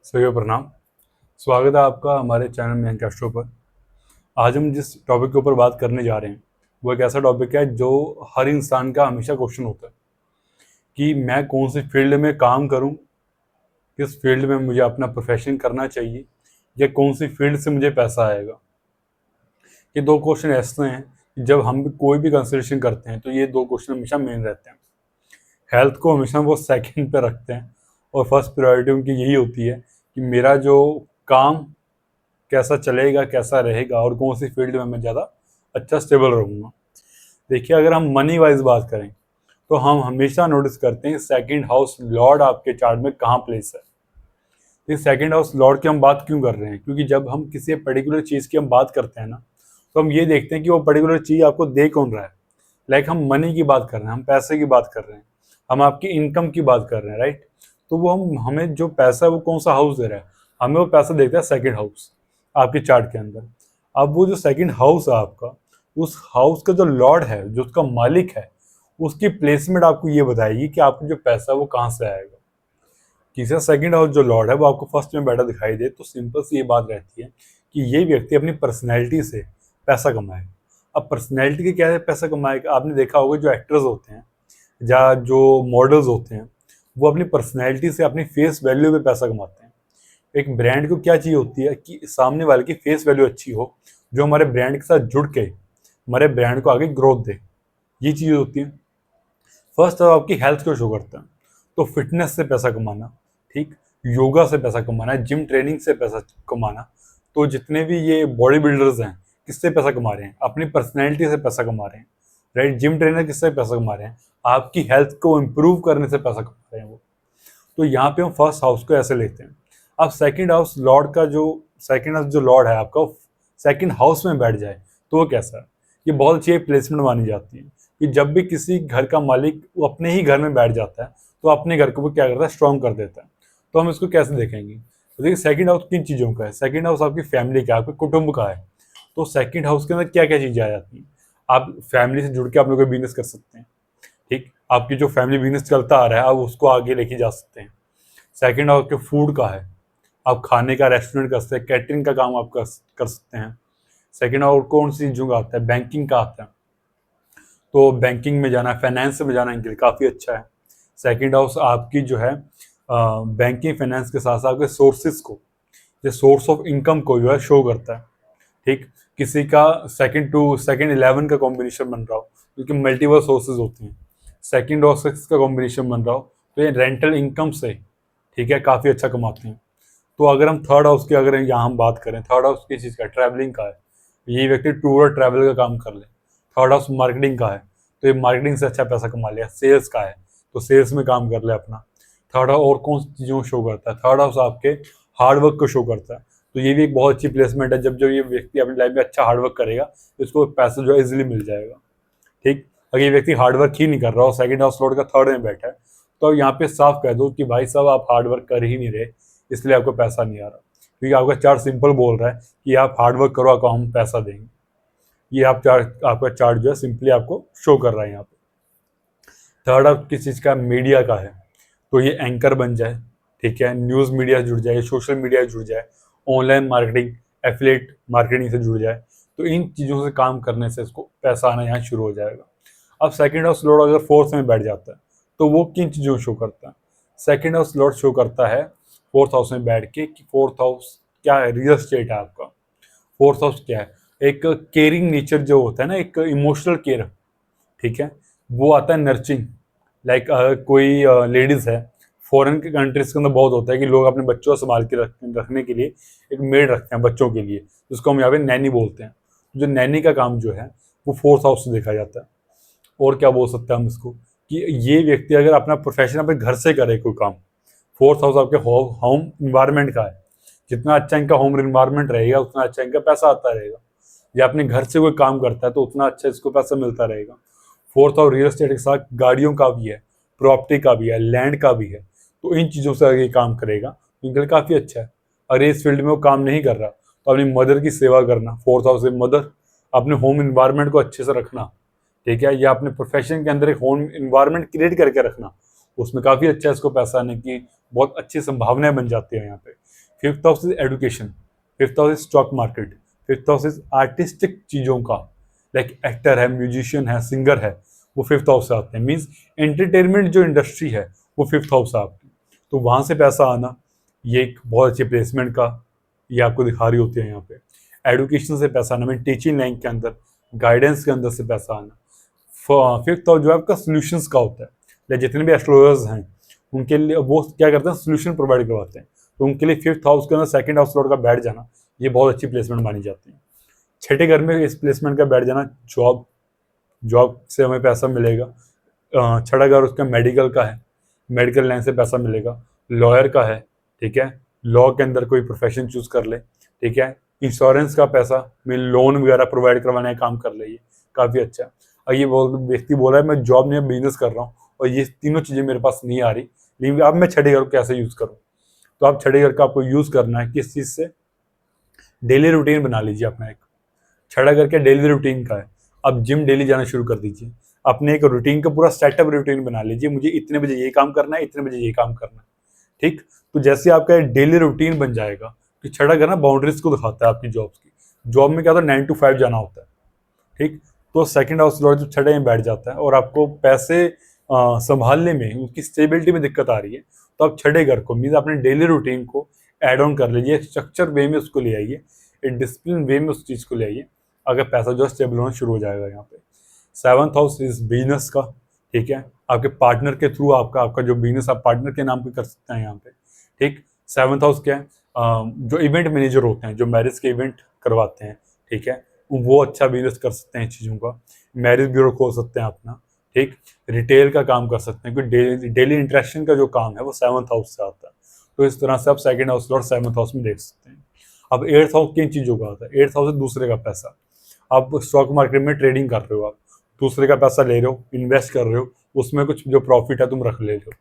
सभी को प्रणाम। स्वागत है आपका हमारे चैनल में एंकेस्ट्रो पर। आज हम जिस टॉपिक के ऊपर बात करने जा रहे हैं वो एक ऐसा टॉपिक है जो हर इंसान का हमेशा क्वेश्चन होता है कि मैं कौन सी फील्ड में काम करूं, किस फील्ड में मुझे अपना प्रोफेशन करना चाहिए या कौन सी फील्ड से मुझे पैसा आएगा। ये दो क्वेश्चन ऐसे हैं कि जब हम कोई भी कंसिडरेशन करते हैं तो ये दो क्वेश्चन हमेशा मेन रहते हैं। हेल्थ को हमेशा वो सेकंड पे रखते हैं और फर्स्ट प्रायोरिटी उनकी यही होती है कि मेरा जो काम कैसा चलेगा, कैसा रहेगा और कौन सी फील्ड में मैं ज़्यादा अच्छा स्टेबल रहूँगा। देखिए, अगर हम मनी वाइज बात करें तो हम हमेशा नोटिस करते हैं सेकंड हाउस लॉर्ड आपके चार्ट में कहाँ प्लेस है। तो सेकंड हाउस लॉर्ड की हम बात क्यों कर रहे हैं? क्योंकि जब हम किसी पर्टिकुलर चीज़ की हम बात करते हैं ना, तो हम ये देखते हैं कि वो पर्टिकुलर चीज़ आपको दे कौन रहा है। लाइक हम मनी की बात कर रहे हैं, हम पैसे की बात कर रहे हैं, हम आपकी इनकम की बात कर रहे हैं, राइट। तो वो हमें जो पैसा है वो कौन सा हाउस दे रहा है, हमें वो पैसा देखता है सेकंड हाउस आपके चार्ट के अंदर। अब वो जो सेकंड हाउस है आपका, उस हाउस का जो लॉर्ड है, जो उसका मालिक है, उसकी प्लेसमेंट आपको ये बताएगी कि आपको जो पैसा है वो कहाँ से आएगा। किसी सेकंड हाउस जो लॉर्ड है वो आपको फर्स्ट में बैठा दिखाई दे तो सिंपल सी ये बात रहती है कि ये व्यक्ति अपनी पर्सनैलिटी से पैसा कमाएगा। अब पर्सनैलिटी के क्या है पैसा कमाएगा? आपने देखा होगा जो एक्टर्स होते हैं या जो मॉडल्स होते हैं वो अपनी पर्सनैलिटी से, अपनी फेस वैल्यू पे पैसा कमाते हैं। एक ब्रांड को क्या चाहिए होती है कि सामने वाले की फेस वैल्यू अच्छी हो, जो हमारे ब्रांड के साथ जुड़ के हमारे ब्रांड को आगे ग्रोथ दे। ये चीज़ होती है। फर्स्ट तो आपकी हेल्थ को शो करता है, तो फिटनेस से पैसा कमाना, ठीक, योगा से पैसा कमाना, जिम ट्रेनिंग से पैसा कमाना। तो जितने भी ये बॉडी बिल्डर्स हैं, किससे पैसा कमा रहे हैं? अपनी पर्सनैलिटी से पैसा कमा रहे हैं, राइट। जिम ट्रेनर किससे पैसा कमा रहे हैं? आपकी हेल्थ को इम्प्रूव करने से पैसा कमा रहे हैं वो। तो यहाँ पे हम फर्स्ट हाउस को ऐसे लेते हैं। अब सेकंड हाउस लॉर्ड का जो सेकंड हाउस जो लॉर्ड है आपका सेकंड हाउस में बैठ जाए तो वो कैसा है? ये बहुत अच्छी प्लेसमेंट मानी जाती है कि जब भी किसी घर का मालिक वो अपने ही घर में बैठ जाता है तो अपने घर को वो क्या करता है, स्ट्रॉन्ग कर देता है। तो हम इसको कैसे देखेंगे? तो देखिए, सेकंड हाउस किन चीज़ों का है? सेकंड हाउस आपकी फैमिली का, आपके कुटुंब का है। तो सेकंड हाउस के अंदर क्या क्या चीज़ें आ जाती हैं? आप फैमिली से जुड़ के आप लोग कोई बिजनेस कर सकते हैं, ठीक। आपकी जो फैमिली बिजनेस चलता आ रहा है आप उसको आगे लेके जा सकते हैं। सेकंड आपके फूड का है, आप खाने का रेस्टोरेंट कर सकते हैं, कैटरिंग का काम आप कर सकते हैं। सेकंड और कौन सी चीज़ों का आता है? बैंकिंग का आता है। तो बैंकिंग में जाना, फाइनेंस में जाना इनके लिए काफ़ी अच्छा है। सेकंड हाउस आपकी जो है बैंकिंग फाइनेंस के साथ साथ आपके सोर्सेज को, ये सोर्स ऑफ इनकम को जो है शो करता है, ठीक। किसी का सेकंड टू सेकंड 11 का कॉम्बिनेशन बन रहा हो, क्योंकि मल्टीपल सोर्सेज होती हैं। सेकंड और 6 का कॉम्बिनेशन बन रहा हो तो ये रेंटल इनकम से, ठीक है, काफ़ी अच्छा कमाते हैं। तो अगर हम थर्ड हाउस की अगर यहाँ हम बात करें, थर्ड हाउस किस चीज़ का? ट्रैवलिंग का है। ये व्यक्ति टूर और ट्रैवल का काम कर ले। थर्ड हाउस मार्केटिंग का है, तो ये मार्केटिंग से अच्छा पैसा कमा लिया। सेल्स का है तो सेल्स में काम कर ले अपना। थर्ड हाउस और कौन सी चीज़ों को शो करता है? थर्ड हाउस आपके हार्ड वर्क को शो करता है। तो ये भी एक बहुत अच्छी प्लेसमेंट है। जब जो ये व्यक्ति अपनी लाइफ में अच्छा हार्डवर्क करेगा तो इसको पैसा जो है इजिली मिल जाएगा, ठीक। अगर ये व्यक्ति हार्डवर्क ही नहीं कर रहा और सेकंड हाउस लॉर्ड का थर्ड में बैठा है तो यहाँ पे साफ कह दो कि भाई साहब आप हार्डवर्क कर ही नहीं रहे, इसलिए आपको पैसा नहीं आ रहा। क्योंकि आपका चार्ट सिंपल बोल रहा है कि आप हार्डवर्क करो, आपको हम पैसा देंगे। ये आप चार्ट, आपका चार्ट जो है सिंपली आपको शो कर रहा है यहाँ पे। थर्ड आप किस चीज़ का? मीडिया का है, तो ये एंकर बन जाए, ठीक है, न्यूज़ मीडिया से जुड़ जाए, सोशल मीडिया से जुड़ जाए, ऑनलाइन मार्केटिंग, एफिलिएट मार्केटिंग से जुड़ जाए। तो इन चीज़ों से काम करने से इसको पैसा आना यहाँ शुरू हो जाएगा। अब सेकंड हाउस लॉर्ड अगर फोर्थ में बैठ जाता है तो वो किन चीज़ों शो करता है? सेकंड हाउस लॉर्ड शो करता है फोर्थ हाउस में बैठ के कि फोर्थ हाउस क्या है? रियल स्टेट है आपका। फोर्थ हाउस क्या है? एक केयरिंग नेचर जो होता है ना, एक इमोशनल केयर, ठीक है, वो आता है नर्चिंग। लाइक कोई लेडीज़ है, फॉरेन के कंट्रीज के अंदर बहुत होता है कि लोग अपने बच्चों को संभाल के रखने के लिए एक मेड रखते हैं बच्चों के लिए, जिसको हम यहाँ पे नैनी बोलते हैं। जो नैनी का काम जो है वो फोर्थ हाउस से देखा जाता है। और क्या बोल सकते हैं हम इसको कि ये व्यक्ति अगर अपना प्रोफेशन अपने घर से करे कोई काम, फोर्थ हाउस आपके होम इन्वायरमेंट का है, जितना अच्छा इनका होम इन्वायरमेंट रहेगा उतना अच्छा इनका पैसा आता रहेगा। या अपने घर से कोई काम करता है तो उतना अच्छा इसको पैसा मिलता रहेगा। फोर्थ और रियल एस्टेट के साथ गाड़ियों का भी है, प्रॉपर्टी का भी है, लैंड का भी है। तो इन चीज़ों से अगर ये काम करेगा तो इनके लिए काफ़ी अच्छा है। अगर इस फील्ड में वो काम नहीं कर रहा तो अपनी मदर की सेवा करना, फोर्थ हाउस से मदर, अपने होम इन्वायरमेंट को अच्छे से रखना, ठीक है, या अपने प्रोफेशन के अंदर एक होम इन्वायरमेंट क्रिएट करके रखना, उसमें काफ़ी अच्छा है इसको पैसा आने की बहुत अच्छी संभावनाएं बन जाती है यहाँ पे। Fifth house is education, fifth house is stock market, fifth house is artistic चीज़ों का, लाइक एक्टर है, म्यूजिशियन है, सिंगर है, वो फिफ्थ हाउस से आते हैं। मीन्स एंटरटेनमेंट जो इंडस्ट्री है वो फिफ्थ हाउस से आती है। तो वहाँ से पैसा आना ये एक बहुत अच्छी प्लेसमेंट का ये आपको दिखा रही होती है यहाँ पे। एडुकेशन से पैसा आना, मीन टीचिंग लाइन के अंदर, गाइडेंस के अंदर से पैसा आना। फिफ्थ हाउस जो है आपका सोल्यूशंस का होता है। लाइक जितने भी एस्ट्रोलॉजर्स हैं उनके लिए वो क्या करते हैं, सोल्यूशन प्रोवाइड करवाते हैं। तो उनके लिए फिफ्थ हाउस के अंदर सेकंड हाउस लॉर्ड का बैठ जाना ये बहुत अच्छी प्लेसमेंट मानी जाती है। छठे घर में इस प्लेसमेंट का बैठ जाना, जॉब, जॉब से हमें पैसा मिलेगा। छठा घर उसका मेडिकल का है, मेडिकल लाइन से पैसा मिलेगा। लॉयर का है, ठीक है, लॉ के अंदर कोई प्रोफेशन चूज कर ले, ठीक है। इंश्योरेंस का पैसा, मैं लोन वगैरह प्रोवाइड करवाने का काम कर ले, ये काफ़ी अच्छा। और ये व्यक्ति बोल रहा है मैं जॉब नहीं बिजनेस कर रहा हूँ और ये तीनों चीज़ें मेरे पास नहीं आ रही, लेकिन अब मैं छठे घर को कैसे यूज़ करूँ। तो आप छठे घर का आपको यूज़ करना है किस चीज़ से, डेली रूटीन बना लीजिए अपना एक। छठा घर के डेली रूटीन का है, आप जिम डेली जाना शुरू कर दीजिए। अपने एक रूटीन का पूरा सेटअप रूटीन बना लीजिए, मुझे इतने बजे ये काम करना है, इतने बजे ये काम करना है, ठीक। तो जैसे आपका डेली रूटीन बन जाएगा, कि छठा घर ना बाउंड्रीज को दिखाता है आपकी जॉब्स की। जॉब में क्या होता है 9 to 5 जाना होता है, ठीक। तो सेकंड हाउस लॉर्ड जब छठे में बैठ जाता है और आपको पैसे संभालने में, उसकी स्टेबिलिटी में दिक्कत आ रही है, तो आप छठे घर को मीन्स अपने डेली रूटीन को एड ऑन कर लीजिए, स्ट्रक्चर वे में उसको ले आइए, एक डिसिप्लिन वे में उस चीज़ को ले आइए, अगर पैसा जो है स्टेबल होना शुरू हो जाएगा यहाँ पे। सेवंथ हाउस इज बिजनेस का, ठीक है, आपके पार्टनर के थ्रू आपका जो बिजनेस आप पार्टनर के नाम पे कर सकते हैं यहाँ पे, ठीक। सेवंथ हाउस क्या है, जो इवेंट मैनेजर होते हैं, जो मैरिज के इवेंट करवाते हैं, ठीक है, वो अच्छा बिजनेस कर सकते हैं चीज़ों का। मैरिज ब्यूरो खोल सकते हैं अपना, ठीक। रिटेल का काम कर सकते हैं, क्योंकि डेली इंटरेक्शन का जो काम है वो सेवंथ हाउस से आता है। तो इस तरह से आप सेकंड हाउस और सेवंथ हाउस में देख सकते हैं। अब एट्थ हाउस किन चीज़ों का आता है, एट्थ हाउस है दूसरे का पैसा। आप स्टॉक मार्केट में ट्रेडिंग कर रहे हो, आप दूसरे का पैसा ले रहे हो, इन्वेस्ट कर रहे हो, उसमें कुछ जो प्रॉफिट है तुम रख ले रहे हो,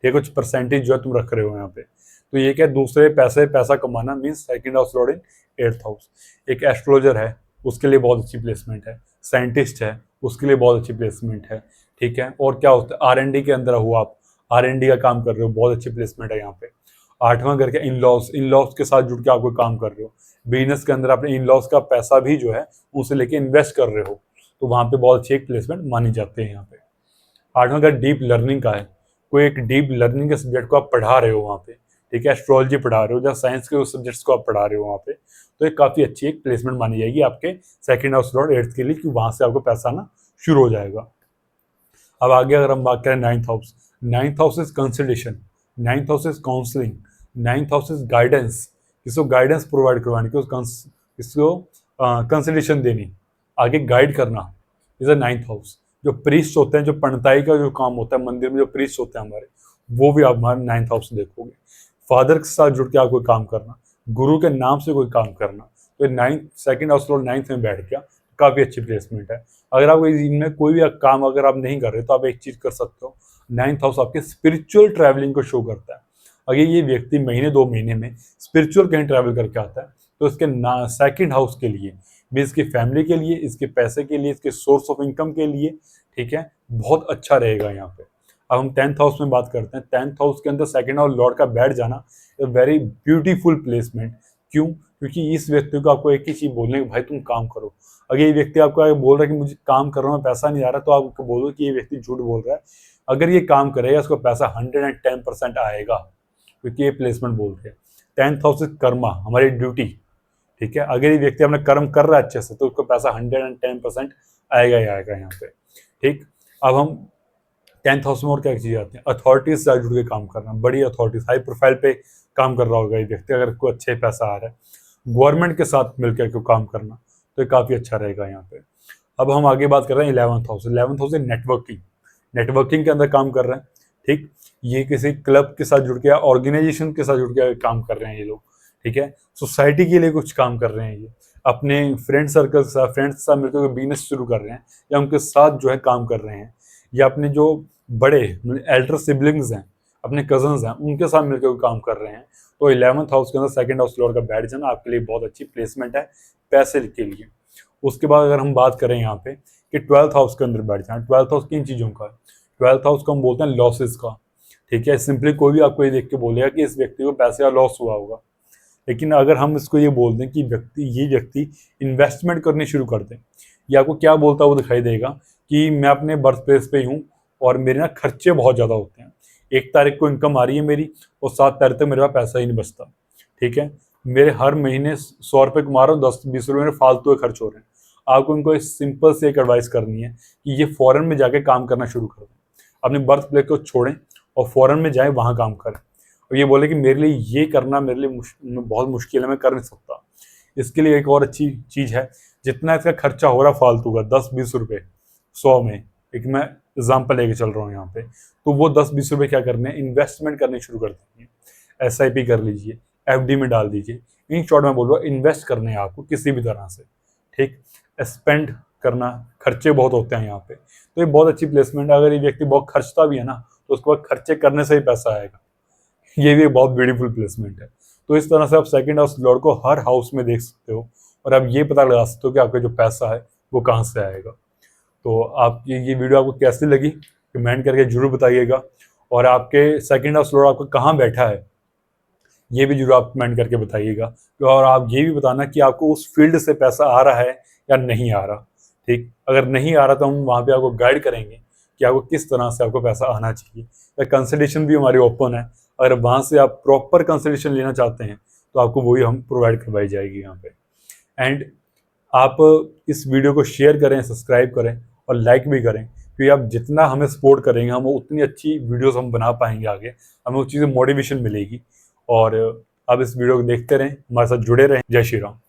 ठीक, कुछ परसेंटेज जो है तुम रख रहे हो यहाँ पे। तो ये क्या, दूसरे पैसा कमाना means second house Lord in eighth house. एक एस्ट्रोलॉजर है उसके लिए बहुत अच्छी प्लेसमेंट है, साइंटिस्ट है उसके लिए बहुत अच्छी प्लेसमेंट है, ठीक है। और क्या होता है, R&D के अंदर हो, आप R&D का काम कर रहे हो, बहुत अच्छी प्लेसमेंट है यहाँ पे। आठवां घर के इन लॉज के साथ जुड़ के आप कोई काम कर रहे हो, बिजनेस के अंदर अपने इन लॉज का पैसा भी जो है उसे लेके इन्वेस्ट कर रहे हो, तो वहाँ पे बहुत अच्छी एक प्लेसमेंट मानी जाती है यहाँ पे। आठवां घर डीप लर्निंग का है, कोई एक डीप लर्निंग के सब्जेक्ट को आप पढ़ा रहे हो वहाँ पे, ठीक है, एस्ट्रोलॉजी पढ़ा रहे हो या साइंस के उस सब्जेक्ट्स को आप पढ़ा रहे हो वहाँ पे, तो एक काफ़ी अच्छी एक प्लेसमेंट मानी जाएगी आपके सेकंड हाउस लॉर्ड एट्थ के लिए, कि वहाँ से आपको पैसा आना शुरू हो जाएगा। अब आगे अगर हम बात करें ninth house is consultation, ninth house is counselling, ninth house is guidance, किसको गाइडेंस प्रोवाइड करवानी, किसको कंसल्टेशन देनी, आगे गाइड करना, इज अ नाइन्थ हाउस। जो प्रीस्ट होते हैं, जो पंडिताई का जो काम होता है मंदिर में, जो प्रीस्ट होते हैं हमारे, वो भी आप हमारे नाइन्थ हाउस देखोगे। फादर के साथ जुड़ के आप कोई काम करना, गुरु के नाम से कोई काम करना, तो ninth second house Lord ninth में बैठ गया, काफ़ी अच्छी प्लेसमेंट है। अगर आप इनमें कोई भी काम अगर आप नहीं कर रहे तो आप एक चीज़ कर सकते हो, नाइन्थ हाउस आपके स्पिरिचुअल ट्रैवलिंग को शो करता है। अगर ये व्यक्ति महीने 2 महीने में स्पिरिचुअल कहीं ट्रैवल करके आता है, तो इसके सेकंड हाउस के लिए भी, इसकी फैमिली के लिए, इसके पैसे के लिए, इसके सोर्स ऑफ इनकम के लिए, ठीक है, बहुत अच्छा रहेगा यहाँ पे। अब हम 10th हाउस में बात करते हैं। 10th हाउस के अंदर सेकंड हाउस लॉर्ड का बैठ जाना ए वेरी ब्यूटीफुल प्लेसमेंट। क्यों? क्योंकि इस व्यक्ति को आपको एक ही चीज़ बोलने कि भाई तुम काम करो। अगर ये व्यक्ति आपको आगे बोल रहा है कि मुझे काम कर रहा हूँ, पैसा नहीं आ रहा, तो आप बोलो कि ये व्यक्ति झूठ बोल रहा है। अगर ये काम करेगा उसको पैसा 110% आएगा, क्योंकि ये प्लेसमेंट बोल रहे हैं। 10th हाउस इज कर्मा, हमारी ड्यूटी, ठीक है। अगर ये व्यक्ति अपना कर्म कर रहा है अच्छे से, तो उसको पैसा 110% आएगा ही आएगा यहाँ पे, ठीक। अब हम 10th हाउस में और क्या चीज़ आती है, अथॉरिटीज से जुड़ के काम करना, बड़ी अथॉरिटीज, हाई प्रोफाइल पे काम कर रहा होगा ये व्यक्ति, अगर कोई अच्छे पैसा आ रहा है, गवर्नमेंट के साथ मिलकर के काम करना, तो ये काफ़ी अच्छा रहेगा यहाँ पे। अब हम आगे बात कर रहे हैं 11th हाउस। 11th हाउस है नेटवर्किंग, नेटवर्किंग के अंदर काम कर रहे हैं, ठीक। ये किसी क्लब के साथ जुड़ के, ऑर्गेनाइजेशन के साथ जुड़ के काम कर रहे हैं ये लोग, ठीक है। सोसाइटी के लिए कुछ काम कर रहे हैं ये, अपने फ्रेंड सर्कल के साथ, फ्रेंड्स के साथ मिलकर बिजनेस शुरू कर रहे हैं, या उनके साथ जो है काम कर रहे हैं, या अपने जो बड़े एल्डर सिबलिंग्स हैं, अपने कजन्स हैं, उनके साथ मिलकर काम कर रहे हैं। तो 11th हाउस के अंदर सेकंड हाउस लॉर्ड का बैठ जाना आपके लिए बहुत अच्छी प्लेसमेंट है पैसे के लिए। उसके बाद अगर हम बात करें यहाँ पे कि 12th हाउस के अंदर बैठ जाना, 12th हाउस किन चीज़ों का है, 12th हाउस को हम बोलते हैं लॉसेस का, ठीक है, सिंपली कोई भी आपको ये देख के बोलेगा कि इस व्यक्ति को पैसे का लॉस हुआ होगा। लेकिन अगर हम इसको ये बोल दें कि ये व्यक्ति इन्वेस्टमेंट करनी शुरू कर दें, ये आपको क्या बोलता है वो दिखाई देगा कि मैं अपने बर्थ प्लेस पे ही हूँ और मेरे ना खर्चे बहुत ज़्यादा होते हैं। 1 तारीख को इनकम आ रही है मेरी और 7 तारीख तक मेरे पास पैसा ही नहीं बचता। ठीक है, मेरे हर महीने 100 रुपये कमा रहा हूँ, 10-20 रुपये मेरे फालतू के खर्च हो रहे हैं। आपको इनको एक सिंपल से एक एडवाइस करनी है कि ये फॉरेन में जाके काम करना शुरू कर दें, अपने बर्थ प्लेस को छोड़ें और फॉरेन में जाएं, वहाँ काम करें। और ये बोले कि मेरे लिए ये करना मेरे लिए बहुत मुश्किल है, मैं कर नहीं सकता। इसके लिए एक और अच्छी चीज़ है, जितना इसका खर्चा हो रहा फालतू का 10-20 रुपये 100 में, एक मैं एग्जाम्पल लेके चल रहा हूँ यहाँ पे, तो वो 10-20 रुपये क्या करने हैं, इन्वेस्टमेंट करने शुरू कर देंगे। SIP कर लीजिए, FD में डाल दीजिए। इन शॉर्ट में बोल रहा हूँ, इन्वेस्ट करने हैं आपको किसी भी तरह से। ठीक, स्पेंड करना, खर्चे बहुत होते हैं यहाँ पे, तो ये बहुत अच्छी प्लेसमेंट है। अगर ये व्यक्ति बहुत खर्चता भी है ना, तो उसके बाद खर्चे करने से ही पैसा आएगा। ये भी एक बहुत ब्यूटीफुल प्लेसमेंट है। तो इस तरह से आप सेकंड हाउस लॉर्ड को हर हाउस में देख सकते हो और आप ये पता लगा सकते हो कि आपका जो पैसा है वो कहाँ से आएगा। तो आपकी ये वीडियो आपको कैसी लगी कमेंट करके जरूर बताइएगा, और आपके सेकंड हाउस लॉर्ड आपका कहाँ बैठा है ये भी जरूर आप कमेंट करके बताइएगा। और आप ये भी बताना कि आपको उस फील्ड से पैसा आ रहा है या नहीं आ रहा। ठीक, अगर नहीं आ रहा तो हम वहाँ पे आपको गाइड करेंगे कि आपको किस तरह से आपको पैसा आना चाहिए। या कंसल्टेशन भी हमारी ओपन है, अगर वहाँ से आप प्रॉपर कंसल्टेशन लेना चाहते हैं तो आपको वही हम प्रोवाइड करवाई जाएगी यहाँ पे। एंड आप इस वीडियो को शेयर करें, सब्सक्राइब करें और लाइक भी करें, क्योंकि आप जितना हमें सपोर्ट करेंगे हम उतनी अच्छी वीडियोस हम बना पाएंगे आगे, हमें उस चीज़ में मोटिवेशन मिलेगी। और आप इस वीडियो को देखते रहें, हमारे साथ जुड़े रहें। जय श्री राम।